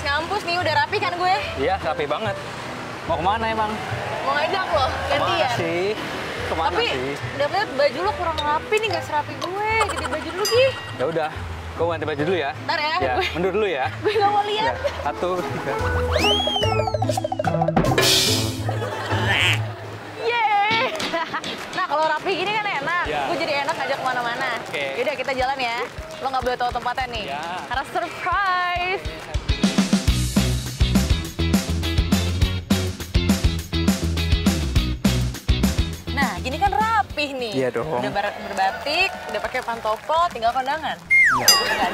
beres ngampus nih, udah rapi kan gue? Iya, rapi banget. Mau kemana emang? Mau ngajak lo, gantian. Kemana sih? Kemana Tapi sih? dapet baju lo kurang rapi nih, gak serapi gue. Ganti baju dulu, Gi. Ya udah, gue ganti baju dulu ya. Ntar ya, Ya, mundur dulu ya. gue gak mau lihat. Ya, 1, 3. Yeay. Nah, kalau rapi gini kan enak. Ya. Gue jadi enak ngajak kemana-mana. Oke. Yaudah, kita jalan ya. Lo gak boleh tahu tempatnya nih. Ya. Karena surprise. Nah, gini kan rapih nih. Iya dong. Udah berbatik, udah pakai pantofel, tinggal kondangan. Iya.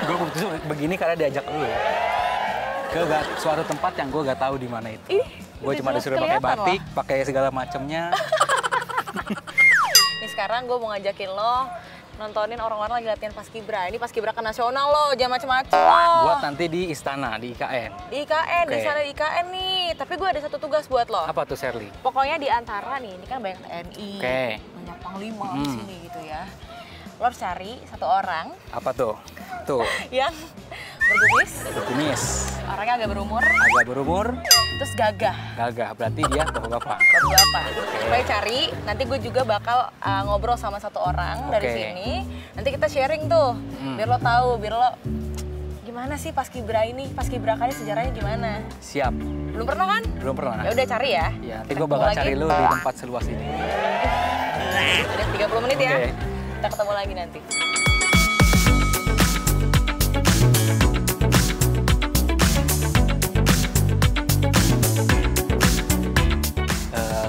Gue justru begini karena diajak lu ya. Ke suatu tempat yang gue gak tahu di mana itu. Gue cuma disuruh pakai batik, pakai segala macamnya. Nih sekarang gue mau ngajakin lo nontonin orang-orang lagi latihan paskibra. Ini paskibraka nasional lo, jangan macem-macem lo. Buat nanti di istana, di IKN. Di IKN, Oke. di sana di IKN nih. Tapi gue ada satu tugas buat lo. Apa tuh, Sherly? Pokoknya di antara nih, ini kan banyak TNI, Oke. banyak panglima di sini gitu ya. Lo harus cari satu orang Apa tuh? Tuh, yang berkumis, berkumis. orangnya agak berumur, Agak berumur, terus gagah. gagah. Berarti dia bapak-bapak. Bapak-bapak. Supaya cari, nanti gue juga bakal ngobrol sama satu orang dari Oke. sini. Nanti kita sharing tuh, biar lo tahu, biar lo gimana sih paskibra ini, paskibraka ini sejarahnya gimana. Siap. Belum pernah kan? Belum pernah. Ya udah cari ya. Ya, nanti gue bakal cari lu di tempat seluas ini. Udah 30 menit ya. Oke. Kita ketemu lagi nanti.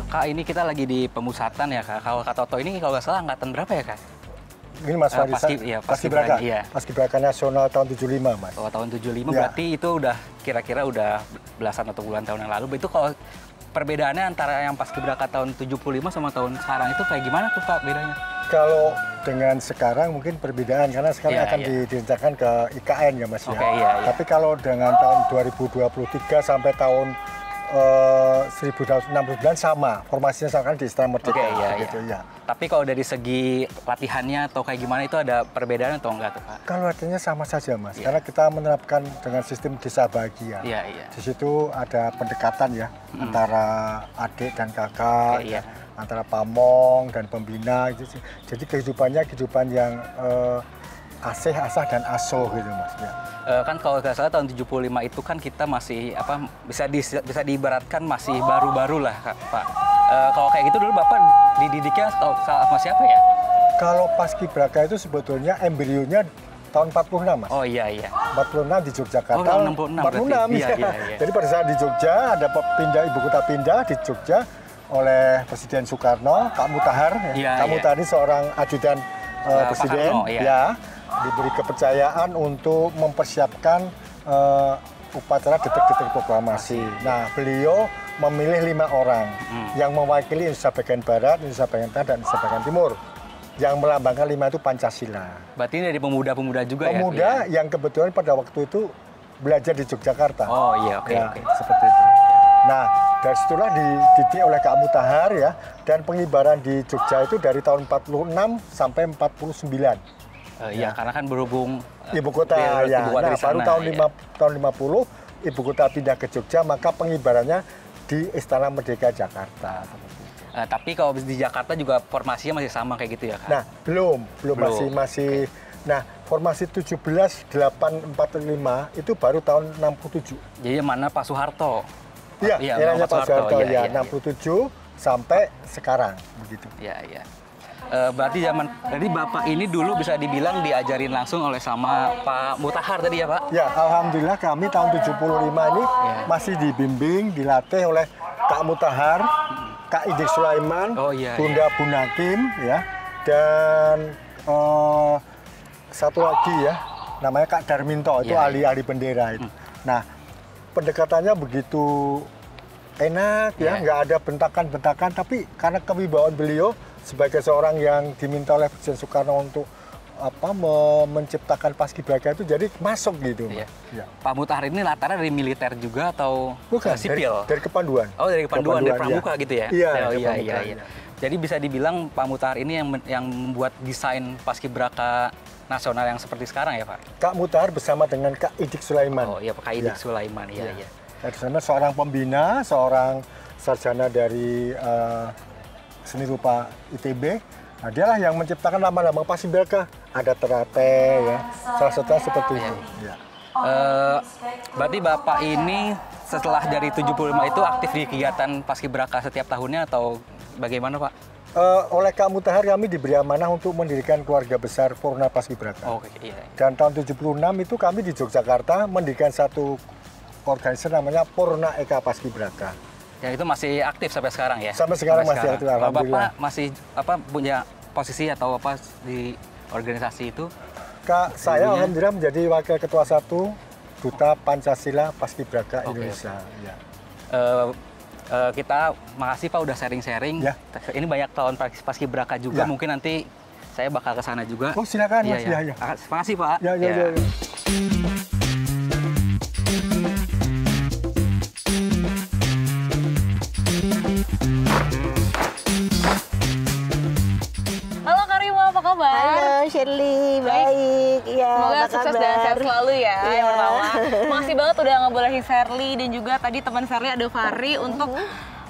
Kak, ini kita lagi di pemusatan ya, Kak. Kalau Kak Toto ini kalau nggak salah angkatan berapa ya, Kak? Ini Mas Farisan, Paskibraka. Iya. Paskibraka Nasional tahun 75, Mas. Kalau tahun 75 Ya. berarti itu udah kira-kira udah belasan atau puluhan tahun yang lalu. Itu kalau perbedaannya antara yang Paskibraka tahun 75 sama tahun sekarang itu kayak gimana tuh, Kak, bedanya? Kalau dengan sekarang mungkin perbedaan karena sekarang Iya, akan iya. direncanakan ke IKN ya, Mas Oke, ya. iya, iya. Tapi kalau dengan tahun 2023 sampai tahun 1969 sama, formasinya sama kan di Istana Merdeka. Oke, iya, gitu, iya. ya. Tapi kalau dari segi latihannya atau kayak gimana itu ada perbedaan atau enggak tuh, Kak? Kalau artinya sama saja, Mas. Iya. Karena kita menerapkan dengan sistem desa bahagia. Iya, iya. Di situ ada pendekatan ya antara adik dan kakak, Oke, iya. antara pamong dan pembina gitu sih. Jadi kehidupannya kehidupan yang asih, asah dan asuh gitu, Mas. Ya. Kan kalau nggak salah tahun 75 itu kan kita masih apa bisa diibaratkan masih baru-baru lah, Kak, Pak. Kalau kayak gitu dulu Bapak dididiknya sama siapa ya? Kalau Paskibraka itu sebetulnya embrionya tahun 46, Mas. Oh iya iya. 46 di Yogyakarta. Oh, tahun 66 berarti. Iya, iya, iya. Jadi pada saat di Jogja ada ibu kota pindah di Jogja oleh Presiden Soekarno, Kak Mutahar. Iya, Kak iya. Mutahar ini seorang ajudan Pak Presiden, Karno, iya. ya, diberi kepercayaan untuk mempersiapkan upacara detik-detik proklamasi. Nah, beliau memilih 5 orang yang mewakili Indonesia bagian Barat, Indonesia bagian Tengah, dan Indonesia bagian Timur. Yang melambangkan 5 itu Pancasila. Berarti ini dari pemuda-pemuda juga Pemuda ya? yang kebetulan pada waktu itu belajar di Yogyakarta. Oh iya, oke, Ya, oke. seperti itu. Nah, dari situlah dididik oleh Kak Mutahar ya, dan pengibaran di Jogja itu dari tahun 46 sampai 49. Iya, karena kan berhubung Ibu kota ya. ibu kota Nah, di sana, baru tahun ya. tahun 50 ibu kota pindah ke Jogja, maka pengibarannya di Istana Merdeka Jakarta. Tapi kalau di Jakarta juga formasinya masih sama kayak gitu ya, Kak? Nah, belum masih. Nah, formasi 17.845 itu baru tahun 67. Jadi mana Pak Soeharto? Iya, Iya, eranya Pak Pak Soeharto Soeharto, iya, ya, iya, 67 sampai sekarang begitu. Iya, iya. Berarti jadi Bapak ini dulu bisa dibilang diajarin langsung oleh sama Pak Mutahar tadi ya, Pak? Ya, alhamdulillah kami tahun 75 ini masih dibimbing, dilatih oleh Kak Mutahar, Kak Idik Sulaiman, Oh, iya, Bunda Bunakim ya, dan satu lagi ya, namanya Kak Darminto, itu Iya, ahli-ahli bendera itu. Nah, pendekatannya begitu enak ya, nggak ada bentakan-bentakan, tapi karena kewibawaan beliau sebagai seorang yang diminta oleh Presiden Soekarno untuk menciptakan Paskibraka itu jadi masuk gitu. Iya. Mas. Ya. Pak Mutahar ini latarnya dari militer juga atau Bukan, sipil? dari Kepanduan. Oh, dari Kepanduan, dari Kepanduan, Pramuka iya. gitu ya? Iya, Oh, dari iya, Pramuka, iya, iya. iya. Jadi bisa dibilang Pak Mutahar ini yang membuat desain Paskibraka nasional yang seperti sekarang ya Pak? Kak Mutahar bersama dengan Kak Idik Sulaiman. Oh iya Kak Idik Sulaiman, iya. Di sana seorang pembina, seorang sarjana dari seni rupa ITB. Nah, dialah yang menciptakan lambang-lambang Paskibraka. Ada terate, ya. Salah satunya seperti itu. Ya. Berarti Bapak ini setelah dari 75 itu aktif di kegiatan Paskibraka setiap tahunnya atau bagaimana Pak? Oleh Kak Mutahar kami diberi amanah untuk mendirikan keluarga besar Purna Paskibraka. Oh, iya. Dan tahun 76 itu kami di Yogyakarta mendirikan satu organisasi namanya Purna Eka Paskibraka. Dan itu masih aktif sampai sekarang ya? Sampai sekarang masih aktif, alhamdulillah. Bapak masih punya posisi atau apa di organisasi itu? Kak, saya alhamdulillah menjadi wakil ketua 1 Duta Pancasila Paskibraka Indonesia. Ya. Kita makasih Pak udah sharing-sharing. Ya. Ini banyak tahun Paskibraka juga. Ya. Mungkin nanti saya bakal ke sana juga. Oh silakan Mas. Ya. Makasih Pak. Ya. Halo Karima, apa kabar? Halo Shirley, baik. Iya, Semoga apa sukses kabar? dan sehat selalu ya. Iya. Yang pertama, makasih banget udah ngebolehin Shirley dan juga tadi teman Shirley ada Fahri untuk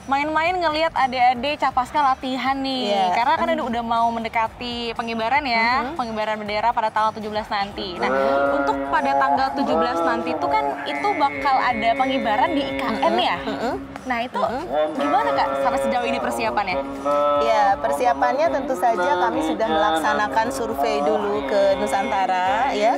main-main ngelihat adik-adik Capaska latihan nih. Iya. Karena kan udah mau mendekati pengibaran ya, pengibaran bendera pada tanggal 17 nanti. Nah, untuk pada tanggal 17 nanti itu kan itu bakal ada pengibaran di IKN ya. Nah, itu gimana Kak sampai sejauh ini persiapannya? Ya, persiapannya tentu saja kami sudah melaksanakan survei dulu ke Nusantara ya.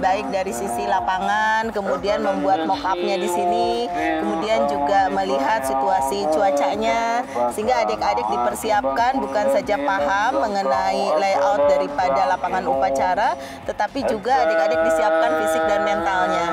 Baik dari sisi lapangan, kemudian membuat mock-up-nya di sini, kemudian juga melihat situasi cuacanya, sehingga adik-adik dipersiapkan bukan saja paham mengenai layout daripada lapangan upacara, tetapi juga adik-adik disiapkan fisik dan mentalnya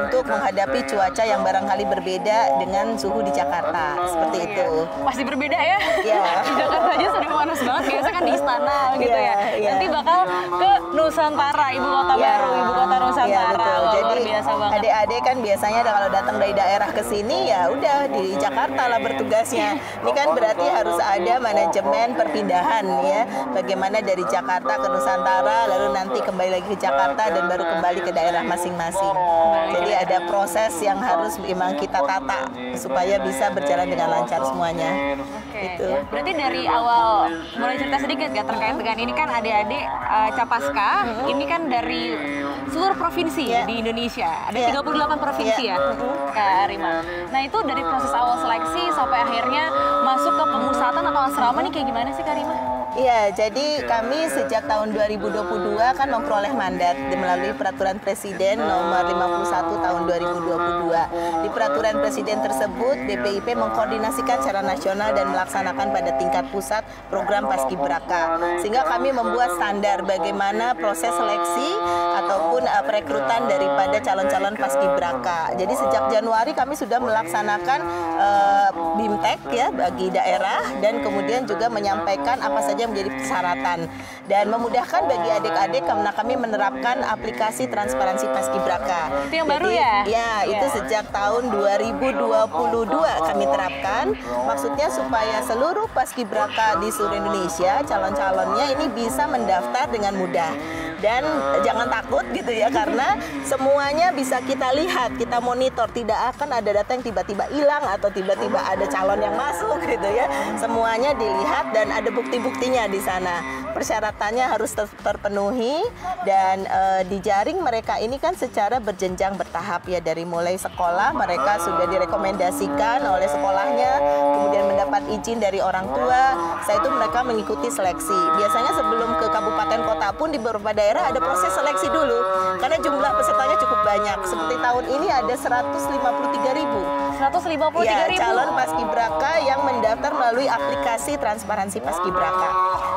untuk menghadapi cuaca yang barangkali berbeda dengan suhu di Jakarta, seperti itu. Pasti berbeda ya? Iya. Di Jakarta aja sudah panas banget, biasa kan di istana gitu ya. Iya. Nanti bakal ke Nusantara, ibu kota baru, ibu kota Nusantara. Iya, betul. Wah, Jadi luar biasa banget. adik-adik kan biasanya kalau datang dari daerah ke sini ya udah di Jakarta lah bertugasnya. Ini kan berarti harus ada manajemen perpindahan ya. Bagaimana dari Jakarta ke Nusantara, lalu nanti kembali lagi ke Jakarta dan baru kembali ke daerah masing-masing. Jadi ada proses yang harus memang kita tata supaya bisa berjalan dengan lancar semuanya. Oke. Gitu. Berarti dari awal boleh cerita sedikit ya terkait dengan ini kan adik-adik Capaska, ini kan dari seluruh provinsi Ya. di Indonesia. Ada Ya. 38 provinsi ya, Kak Rima. Nah, itu dari proses awal seleksi sampai akhirnya masuk ke pemusatan atau asrama nih kayak gimana sih Kak Rima? Iya, jadi kami sejak tahun 2022 kan memperoleh mandat melalui Peraturan Presiden nomor 51 tahun 2022. Di Peraturan Presiden tersebut, BPIP mengkoordinasikan secara nasional dan melaksanakan pada tingkat pusat program Paskibraka. Sehingga kami membuat standar bagaimana proses seleksi ataupun perekrutan daripada calon-calon Paskibraka. Jadi sejak Januari kami sudah melaksanakan BIMTEK ya bagi daerah dan kemudian juga menyampaikan apa saja menjadi persyaratan dan memudahkan bagi adik-adik karena kami menerapkan aplikasi transparansi Paskibraka. Itu yang baru ya? Ya, itu sejak tahun 2022 kami terapkan. Maksudnya supaya seluruh Paskibraka di seluruh Indonesia calon-calonnya ini bisa mendaftar dengan mudah. Dan jangan takut gitu ya karena semuanya bisa kita lihat, kita monitor, tidak akan ada data yang tiba-tiba hilang atau tiba-tiba ada calon yang masuk gitu ya. Semuanya dilihat dan ada bukti-buktinya di sana. Persyaratannya harus terpenuhi dan di jaring mereka ini kan secara berjenjang bertahap ya, dari mulai sekolah mereka sudah direkomendasikan oleh sekolahnya, kemudian mendapat izin dari orang tua. Setelah itu mereka mengikuti seleksi. Biasanya sebelum ke kabupaten kota pun di beberapa daerah ada proses seleksi dulu karena jumlah pesertanya cukup banyak. Seperti tahun ini ada 153.000. 153.000 Ya, calon Paskibraka yang mendaftar melalui aplikasi transparansi Paskibraka.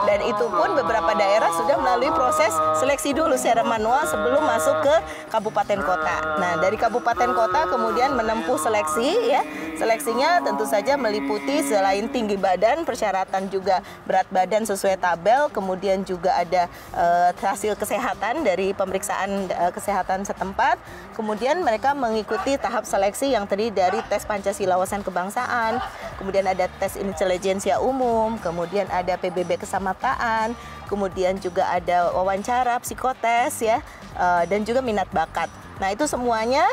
Dan itu pun beberapa daerah sudah melalui proses seleksi dulu secara manual sebelum masuk ke kabupaten kota. Nah, dari kabupaten kota kemudian menempuh seleksi ya. Seleksinya tentu saja meliputi selain tinggi badan, persyaratan juga berat badan sesuai tabel, kemudian juga ada hasil kesehatan dari pemeriksaan kesehatan setempat. Kemudian mereka mengikuti tahap seleksi yang terdiri dari tes Pancasila wawasan kebangsaan, kemudian ada tes intelijensia umum, kemudian ada PBB kesamaan kepesertaan, kemudian juga ada wawancara, psikotes ya, dan juga minat bakat. Nah, itu semuanya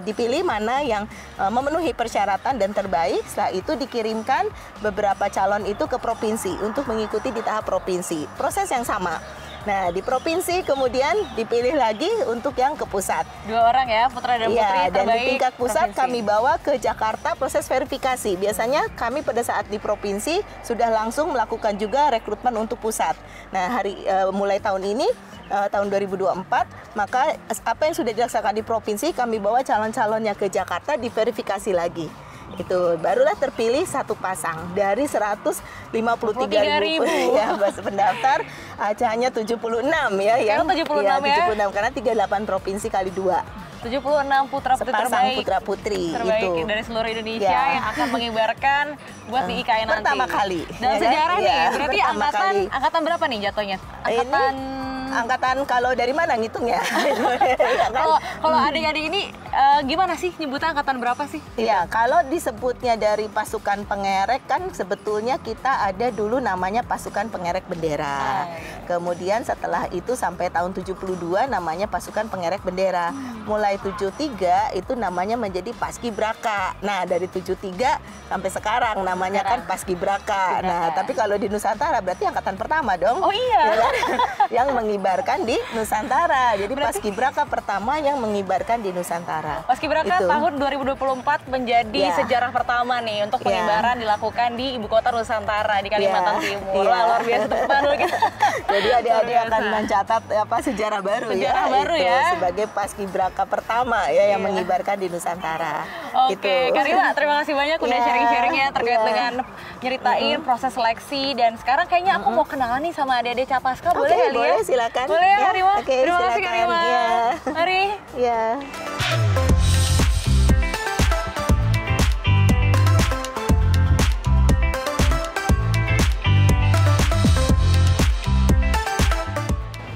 dipilih mana yang memenuhi persyaratan dan terbaik. Setelah itu dikirimkan beberapa calon itu ke provinsi untuk mengikuti di tahap provinsi. Proses yang sama. Nah, di provinsi kemudian dipilih lagi untuk yang ke pusat. 2 orang ya, putra dan putri Iya, dan terbaik di tingkat pusat provinsi. kami bawa ke Jakarta proses verifikasi. Biasanya kami pada saat di provinsi sudah langsung melakukan juga rekrutmen untuk pusat. Nah, mulai tahun ini, tahun 2024, maka apa yang sudah dilaksanakan di provinsi kami bawa calon-calonnya ke Jakarta diverifikasi lagi. Itu barulah terpilih satu pasang dari 153.000 ya pendaftar, hanya 76 ya yang 76 ya? 76 karena 38 provinsi kali 2. 76 putra-putri terbaik. Putra-putri Terbaik itu dari seluruh Indonesia Ya. yang akan mengibarkan buat di IKN nanti. Pertama kali. Dalam Ya kan? sejarah nih, Ya, berarti pertama kali. angkatan berapa nih jatuhnya? Angkatan kalau dari mana ngitungnya? Ya kan? Kalau adik-adik ini gimana sih nyebutnya angkatan berapa sih? Ya, kalau disebutnya dari pasukan pengerek kan sebetulnya kita ada dulu namanya pasukan pengerek bendera. Kemudian setelah itu sampai tahun 72 namanya pasukan pengerek bendera. Mulai 73 itu namanya menjadi Paskibraka. Nah, dari 73 sampai sekarang namanya kan Paskibraka. Nah, tapi kalau di Nusantara berarti angkatan pertama dong. Oh iya. Ya kan? Yang mengibarkan di Nusantara. Jadi Paskibraka pertama yang mengibarkan di Nusantara. Paskibraka Itu. tahun 2024 menjadi Ya. sejarah pertama nih untuk Ya. pengibaran dilakukan di ibu kota Nusantara di Kalimantan Ya. Timur. Ya. Wah, luar biasa tepuk tangan dulu kita. Jadi adik-adik Luar akan biasa. mencatat sejarah baru Sejarah ya, baru itu, ya. sebagai Paskibraka pertama ya yang Iya. mengibarkan di Nusantara. Oke, Kak Rima, terima kasih banyak udah Ya, sharing-sharingnya terkait ya. dengan nyeritain proses seleksi. Dan sekarang kayaknya aku mau kenalan nih sama adik-adik Capaska, boleh Oke, kali ya? boleh, silakan. Boleh ya, Ya, Kak Rima? oke, Terima kasih, Kak silakan. Rima. Ya. Mari. Ya.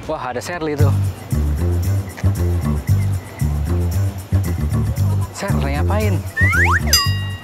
Wah, ada Sherly tuh. Sher, lagi ngapain?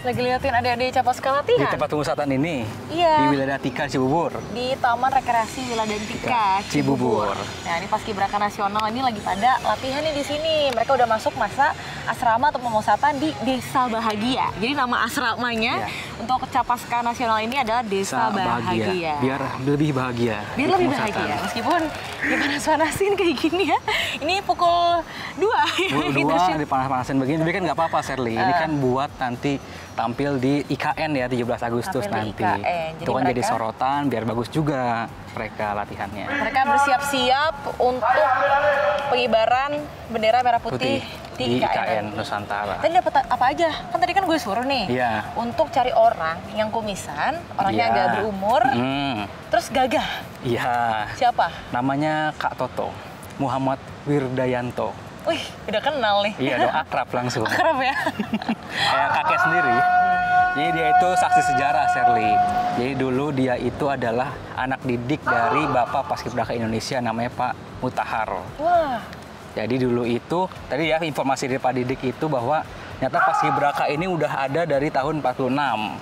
Lagi liatin adik-adik Capaska Di latihan tempat pemusatan ini? Iya. Di Wiladantika, Cibubur. di Taman Rekreasi Wiladantika Cibubur. Nah, ini Paskibraka Nasional ini lagi pada latihan nih di sini. Mereka udah masuk masa asrama atau pemusatan di Desa Bahagia. Jadi nama asramanya untuk Capaska Nasional ini adalah Desa Bahagia. Biar lebih bahagia. Biar di lebih pemusatan. bahagia, meskipun dipanas-panasin kayak gini ya. Ini pukul 2 ya. Pukul 2 dipanas-panasin begini, tapi kan nggak apa-apa, Sherly. Ini kan buat nanti tampil di IKN ya 17 Agustus Tampil di nanti. IKN. Jadi Itu kan jadi mereka- sorotan, biar bagus juga mereka latihannya. Mereka bersiap-siap untuk pengibaran bendera merah putih, di IKN Nusantara. Tadi dapat apa aja? Kan tadi kan gue suruh nih Iya. untuk cari orang yang kumisan, orangnya Iya. agak berumur, Hmm, terus gagah. iya. Siapa? Namanya Kak Toto, Muhammad Wirdayanto. Wih, udah kenal nih. Iya dong, akrab langsung. Akrab ya. Kayak kakek sendiri. Jadi dia itu saksi sejarah, Sherly. Jadi dulu dia itu adalah anak didik dari Bapak Paskibraka Indonesia, namanya Pak Mutahar. Wah, Jadi dulu itu, tadi ya informasi dari Pak Didik itu bahwa ternyata Paskibraka ini udah ada dari tahun 46.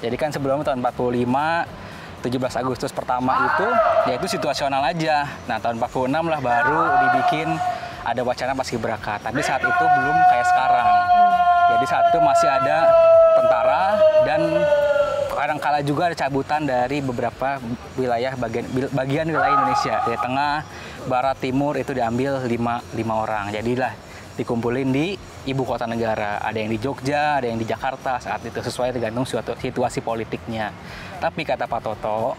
Jadi kan sebelumnya tahun 45, 17 Agustus pertama itu, ya itu situasional aja. Nah tahun 46 lah baru dibikin ada wacana Paskibraka. Tapi saat itu belum kayak sekarang. Jadi saat itu masih ada tentara dan kadang-kala juga ada cabutan dari beberapa wilayah bagian wilayah Indonesia. Dari tengah, barat, timur itu diambil 5 orang. Jadilah dikumpulin di ibu kota negara. Ada yang di Jogja, ada yang di Jakarta saat itu, sesuai tergantung situasi politiknya. Tapi kata Pak Toto,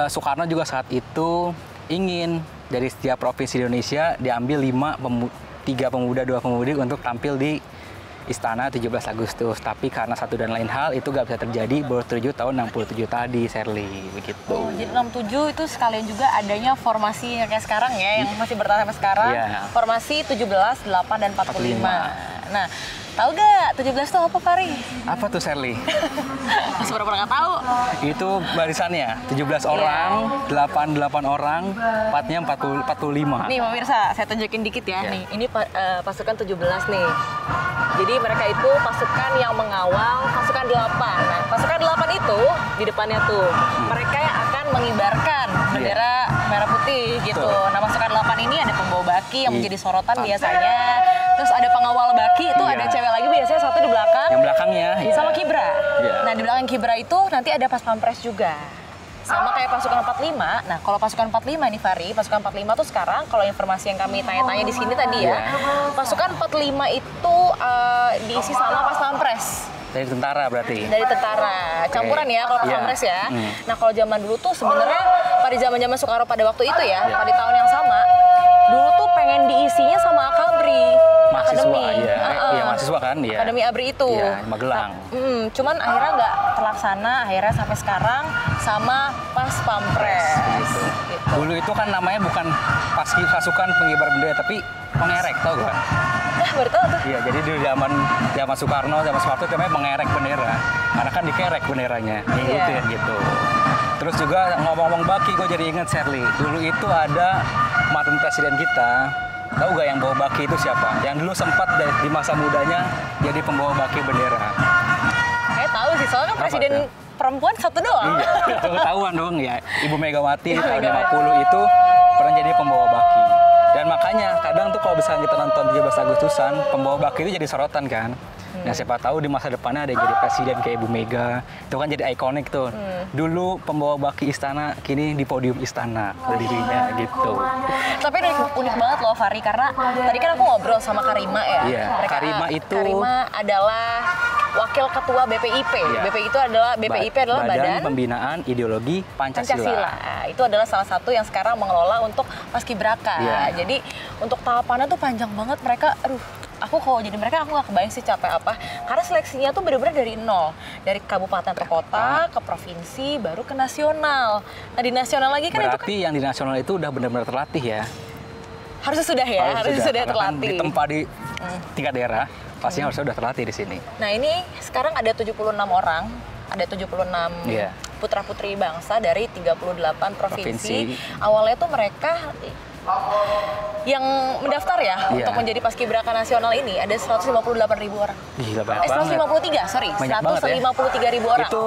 Soekarno juga saat itu ingin dari setiap provinsi di Indonesia diambil 3 pemuda, 2 pemudi untuk tampil di Istana 17 Agustus. Tapi karena satu dan lain hal itu gak bisa terjadi, baru terwujud tahun 67 tadi, Sherly, begitu. oh, jadi 67 itu sekalian juga adanya formasi yang kayak sekarang ya, yang masih bertahan sampai sekarang. Iya. Formasi 17, 8, dan 45. Nah, tahu gak 17 itu apa, Fahri? Apa tuh, Sherly? Masih pernah nggak tahu? Itu barisannya 17 orang, 8 orang, empatnya 45. Nih pemirsa, saya tunjukin dikit ya. Iya. Nih, ini pasukan 17 nih. Jadi mereka itu pasukan yang mengawal pasukan 8. Nah, pasukan 8 itu di depannya tuh mereka yang akan mengibarkan bendera merah putih gitu. Betul. Nah, pasukan 8 ini ada pembawa baki yang menjadi sorotan biasanya. Terus ada pengawal baki itu Iya. ada cewek lagi biasanya satu di belakang. Yang belakangnya ya. Sama kibra. Iya. Nah, di belakang kibra itu nanti ada pas pampres juga. Sama kayak pasukan 45. Nah, kalau pasukan 45 nih Fahri, pasukan 45 tuh sekarang kalau informasi yang kami tanya-tanya di sini tadi ya, pasukan 45 itu diisi sama pas pampres. Dari tentara berarti. Dari tentara, campuran ya kalau pas Iya. pampres ya. Nah, kalau zaman dulu tuh sebenarnya pada zaman-zaman Soekarno pada waktu itu ya, pada tahun yang sama, dulu tuh pengen diisinya sama Akabri. Mahasiswa, Akademi. iya. Iya, mahasiswa kan, iya. Akademi ABRI itu. Iya, Magelang. Cuman akhirnya nggak terlaksana, akhirnya sampai sekarang sama pas pampres. Gitu. Dulu itu kan namanya bukan pasukan pengibar bendera, tapi pengerek, tau gak? Nah, baru tahu tuh. Iya, jadi di zaman Soekarno, zaman Soeharto itu namanya mengerek bendera. Karena kan dikerek benderanya, ngikutin gitu. Terus juga ngomong-ngomong baki, gue jadi inget Sherly. Dulu itu ada mantan presiden kita, tahu gak yang bawa baki itu siapa? Yang dulu sempat di masa mudanya jadi pembawa baki bendera. Kayak tahu sih, soalnya kan Apa presiden tuh? perempuan satu doang. Iya, ketahuan dong ya. Ibu Megawati tahun 50 itu pernah jadi pembawa baki. Dan makanya kadang tuh kalau misalnya kita nonton 17 Agustusan, pembawa baki itu jadi sorotan kan. Nah, siapa tahu di masa depannya ada yang jadi presiden kayak Ibu Mega. Itu kan jadi ikonik tuh. Dulu pembawa baki istana, kini di podium istana berdirinya gitu. Tapi unik banget loh Fahri, karena tadi kan aku ngobrol sama Karima ya. Iya, Karima adalah wakil ketua BPIP. Iya. BPIP adalah Badan Pembinaan Ideologi Pancasila. Itu adalah salah satu yang sekarang mengelola untuk Paskibraka. Iya. Jadi untuk tahapannya tuh panjang banget mereka. Aku kalau jadi mereka aku nggak kebayang sih capek apa. Karena seleksinya tuh benar-benar dari nol, dari kabupaten ke kota, ke provinsi, baru ke nasional. Nah di nasional lagi kan Berarti itu kan yang di nasional itu udah benar-benar terlatih ya? harusnya sudah ya, harusnya sudah Karena kan terlatih. ditempa di tingkat daerah, pastinya harusnya udah terlatih di sini. Nah ini sekarang ada 76 orang, ada 76 Iya. putra-putri bangsa dari 38 provinsi. Provinsi. Awalnya tuh mereka yang mendaftar ya Iya. untuk menjadi paskibraka nasional ini ada 158.000 orang. Gila banget banget. 153, sorry. Banyak banget ya. 153.000 orang. Itu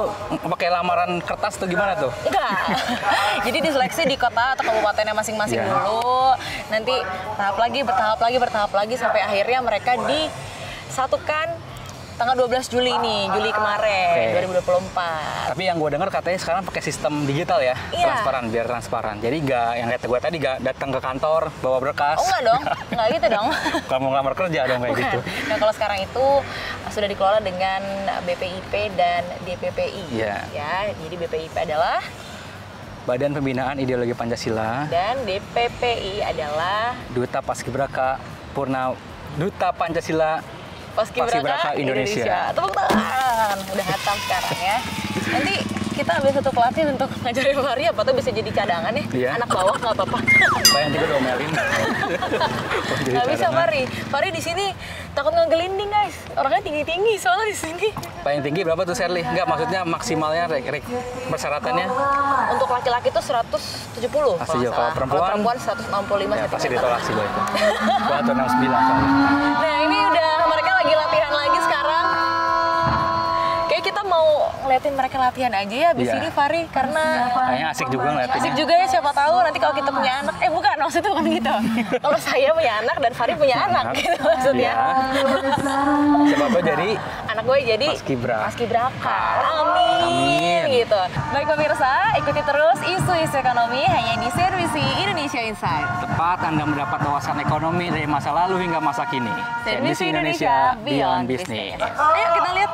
pakai lamaran kertas tuh gimana tuh? Enggak. Jadi diseleksi di kota atau kabupatennya masing-masing Iya. dulu. Nanti bertahap lagi sampai akhirnya mereka disatukan tanggal 12 Juli nih, Juli kemarin, 2024. Tapi yang gue dengar katanya sekarang pakai sistem digital ya, Iya. transparan, biar transparan. Jadi nggak, yang kata gue tadi nggak datang ke kantor bawa berkas. Oh enggak dong, enggak gitu dong. Kalau mau ngelamar kerja dong kayak gitu. Nah kalau sekarang itu sudah dikelola dengan BPIP dan DPPI. Iya. Ya, jadi BPIP adalah Badan Pembinaan Ideologi Pancasila, dan DPPI adalah Duta Paskibraka Duta Pancasila Paskibraka Indonesia. Tepuk tangan. Udah hatam sekarang ya. Nanti kita ambil satu pelatih untuk ngajarin Fahri apa tuh bisa jadi cadangan ya. Iya. Anak bawah nggak apa-apa. Supaya nanti gue domelin. Nggak bisa Fahri. Fahri di sini takut ngegelinding guys. Orangnya tinggi-tinggi soalnya di sini. Paling tinggi berapa tuh Sherly? Enggak, maksudnya maksimalnya persyaratannya? Untuk laki-laki tuh 170. Pasti kalau kalau salah. perempuan? Kalau perempuan 165 Ya, cm. pasti ditolak sih gue itu. Gue atur 69 soalnya. Nah ini udah mereka lagi latihan lagi sekarang. Kayak kita mau ngeliatin mereka latihan aja ya abis Iya. ini Fahri, karena Kayaknya asik juga ngeliatinnya. asik juga ya, siapa tahu nanti kalau kita punya anak. Bukan, maksudnya bukan gitu. Kalau saya punya anak dan Fahri punya anak gitu maksudnya. Iya. Siapa tahu jadi Anak gue jadi Paskibraka. Amin. Gitu. Baik pemirsa, ikuti terus isu-isu ekonomi hanya di Servisi Indonesia Insight. tepat Anda mendapat wawasan ekonomi dari masa lalu hingga masa kini. Servisi Indonesia Beyond Business. Ayo kita lihat